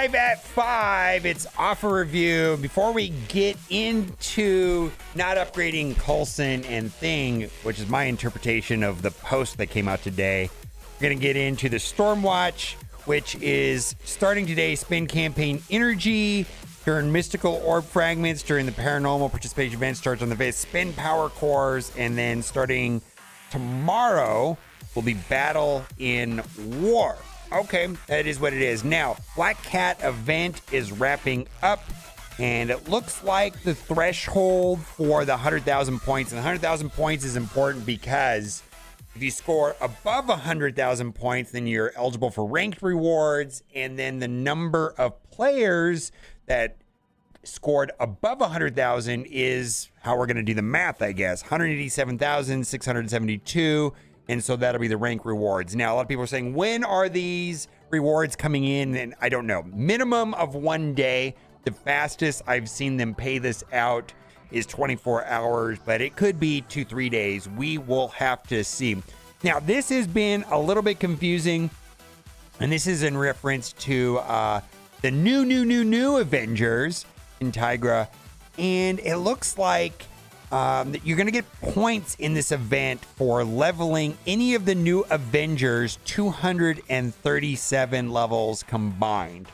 Live at 5, it's offer review. Before we get into not upgrading Coulson and Thing, which is my interpretation of the post that came out today, we're going to get into the Stormwatch, which is starting today. Spend campaign energy, turn mystical orb fragments during the paranormal participation event, starts on the base. Spend power cores, and then starting tomorrow will be battle in war. Okay, that is what it is. Now, Black Cat event is wrapping up, and it looks like the threshold for the 100,000 points. And the 100,000 points is important because if you score above 100,000 points, then you're eligible for ranked rewards, and then the number of players that scored above 100,000 is how we're going to do the math, I guess. 187,672. And so that'll be the rank rewards. Now, a lot of people are saying, when are these rewards coming in? And I don't know. Minimum of 1 day. The fastest I've seen them pay this out is 24 hours, but it could be 2-3 days. We will have to see. Now, this has been a little bit confusing, and this is in reference to the new Avengers in Tigra, and it looks like you're going to get points in this event for leveling any of the new Avengers 237 levels combined.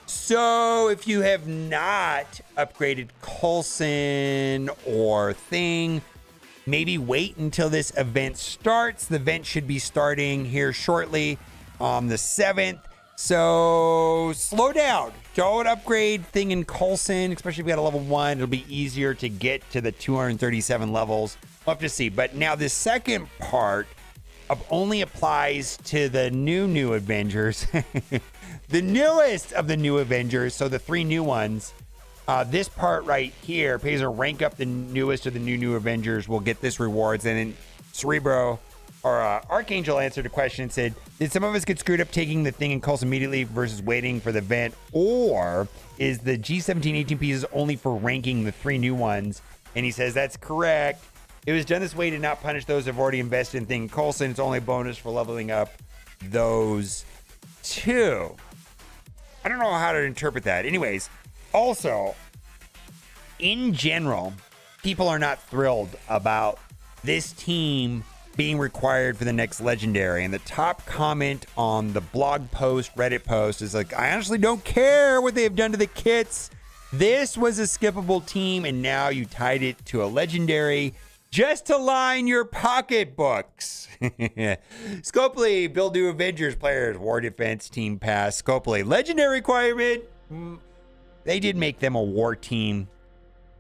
So if you have not upgraded Coulson or Thing, maybe wait until this event starts. The event should be starting here shortly on the 7th. So slow down. Don't upgrade Thing and Coulson, especially if you got a level 1. It'll be easier to get to the 237 levels. We'll have to see. But now this second part only applies to the new Avengers. The newest of the new Avengers, so the 3 new ones. This part right here pays a rank up the newest of the new Avengers will get this rewards. And then Cerebro or Archangel answered a question and said, did some of us get screwed up taking the Thing and Coulson immediately versus waiting for the event? Or is the G17-18 pieces only for ranking the 3 new ones? And he says, that's correct. It was done this way to not punish those who have already invested in Thing and Coulson. It's only a bonus for leveling up those 2. I don't know how to interpret that. Anyways, also, in general, people are not thrilled about this team being required for the next legendary. And the top comment on the blog post, Reddit post, is like, I honestly don't care what they've done to the kits. This was a skippable team, and now you tied it to a legendary just to line your pocketbooks. Scopely, build new Avengers players, War Defense Team Pass. Scopely, legendary requirement. They did make them a war team.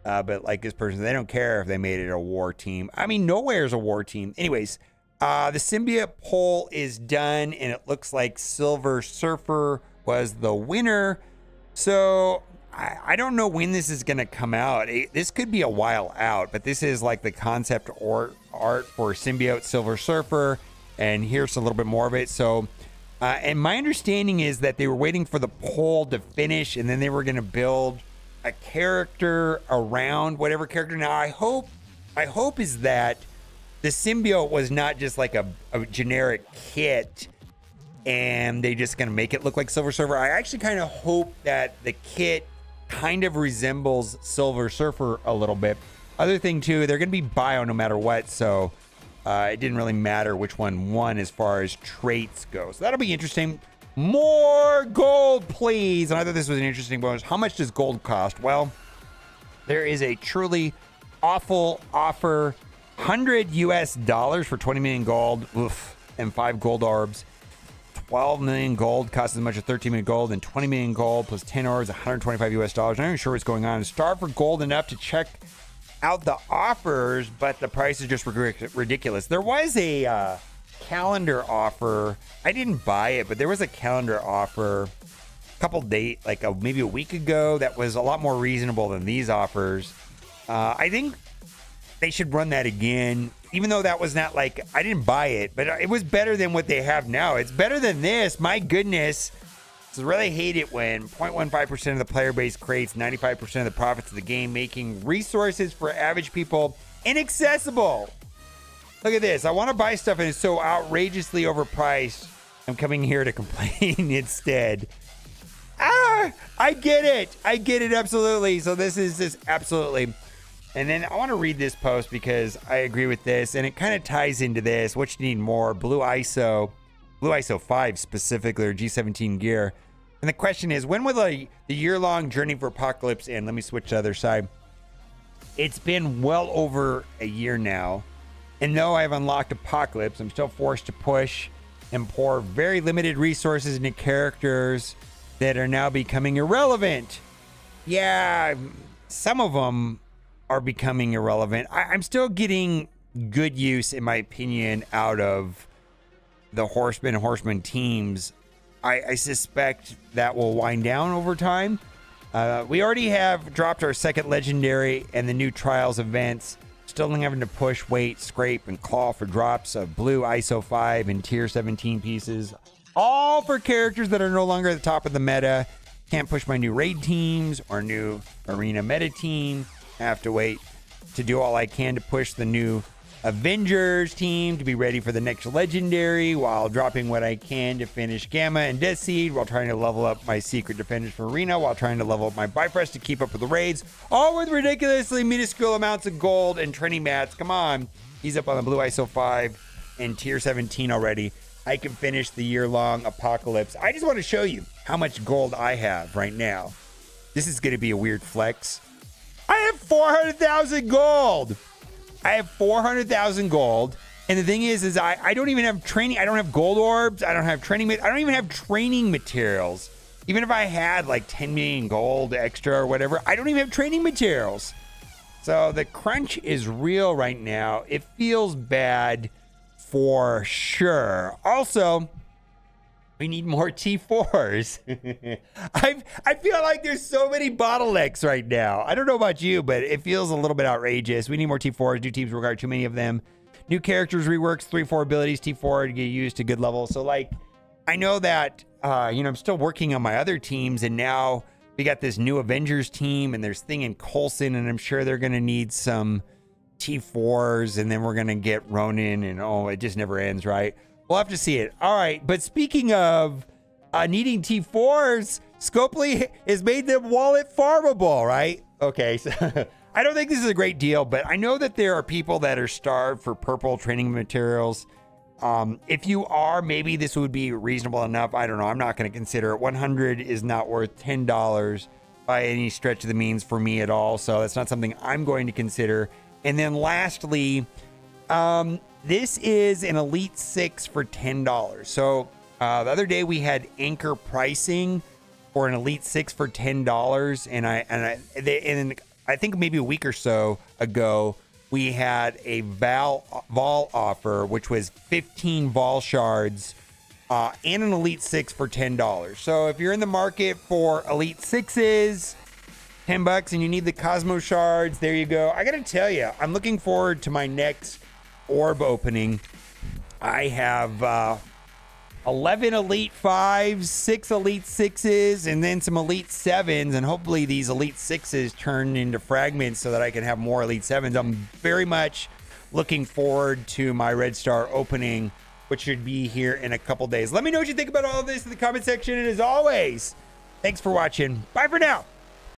But like this person, they don't care if they made it a war team. I mean, Nowhere's a war team. Anyways, the Symbiote poll is done, and it looks like Silver Surfer was the winner. So I don't know when this is going to come out. This could be a while out, but this is like the concept art for Symbiote Silver Surfer. And here's a little bit more of it. So, and my understanding is that they were waiting for the poll to finish, and then they were going to build a character around whatever character. Now, I hope is that the symbiote was not just like a generic kit and they just gonna make it look like Silver Surfer. I actually kind of hope that the kit kind of resembles Silver Surfer a little bit. Other thing too, they're gonna be bio no matter what, so it didn't really matter which one won as far as traits go. So that'll be interesting. More gold, please. And I thought this was an interesting bonus. How much does gold cost? Well, there is a truly awful offer. $100 US for 20 million gold. Oof. And 5 gold orbs. 12 million gold costs as much as 13 million gold, and 20 million gold plus 10 orbs, 125 US. I'm not even sure what's going on. Starve for gold enough to check out the offers, but the price is just ridiculous. There was a calendar offer. I didn't buy it, but there was a calendar offer a couple days, like maybe a week ago, that was a lot more reasonable than these offers. I think they should run that again, even though that was not like, I didn't buy it, but it was better than what they have now. It's better than this. My goodness. So I really hate it when 0.15% of the player base creates 95% of the profits of the game, making resources for average people inaccessible. Look at this. I want to buy stuff and it's so outrageously overpriced. I'm coming here to complain instead. I get it. I get it. Absolutely. So this is just absolutely. And then I want to read this post because I agree with this, and it kind of ties into this. What you need more, Blue ISO 5 specifically, or G17 gear. And the question is, when will the year-long journey for Apocalypse end? Let me switch to the other side. It's been well over a year now, and though I've unlocked Apocalypse, I'm still forced to push and pour very limited resources into characters that are now becoming irrelevant. Yeah, some of them are becoming irrelevant. I'm still getting good use, in my opinion, out of the Horseman teams. I suspect that will wind down over time. We already have dropped our second legendary and the new trials events. Still having to push, wait, scrape, and claw for drops of blue ISO 5 and tier 17 pieces. All for characters that are no longer at the top of the meta. Can't push my new raid teams or new arena meta team. Have to wait to do all I can to push the new Avengers team to be ready for the next legendary, while dropping what I can to finish Gamma and Death Seed, while trying to level up my secret defenders for arena, while trying to level up my Bifrost to keep up with the raids, all with ridiculously minuscule amounts of gold and training mats. Come on, he's up on the blue ISO 5 and tier 17 already. I can finish the year-long Apocalypse. I just want to show you how much gold I have right now. This is going to be a weird flex. I have 400,000 gold. I have 400,000 gold. And the thing is I don't even have training. I don't have gold orbs. I don't have training. I don't even have training materials. Even if I had like 10 million gold extra or whatever, I don't even have training materials. So the crunch is real right now. It feels bad for sure. Also, we need more T4s. I feel like there's so many bottlenecks right now. I don't know about you, but it feels a little bit outrageous. We need more T4s. New teams require too many of them. New characters reworks, 3-4 abilities, T4 to get used to good levels. So like, I know that, I'm still working on my other teams, and now we got this new Avengers team, and there's thing in COULSON, and I'm sure they're going to need some T4s, and then we're going to get Ronin, and it just never ends, right? We'll have to see it. All right, but speaking of needing T4s, Scopely has made them wallet farmable, right? Okay, so I don't think this is a great deal, but I know that there are people that are starved for purple training materials. If you are, maybe this would be reasonable enough. I don't know. I'm not going to consider it. 100 is not worth $10 by any stretch of the means for me at all, so that's not something I'm going to consider. And then lastly, this is an Elite 6 for $10. So the other day we had anchor pricing for an Elite 6 for $10, and I think maybe a week or so ago we had a Vol offer, which was 15 Vol shards and an Elite 6 for $10. So if you're in the market for Elite 6s, $10, and you need the Cosmo shards, there you go. I gotta tell you, I'm looking forward to my next orb opening. I have 11 Elite 5s, 6 Elite 6s, and then some Elite 7s, and hopefully these Elite 6s turn into fragments so that I can have more Elite 7s. I'm very much looking forward to my Red Star opening, which should be here in a couple days. Let me know what you think about all of this in the comment section, and as always, thanks for watching. Bye for now.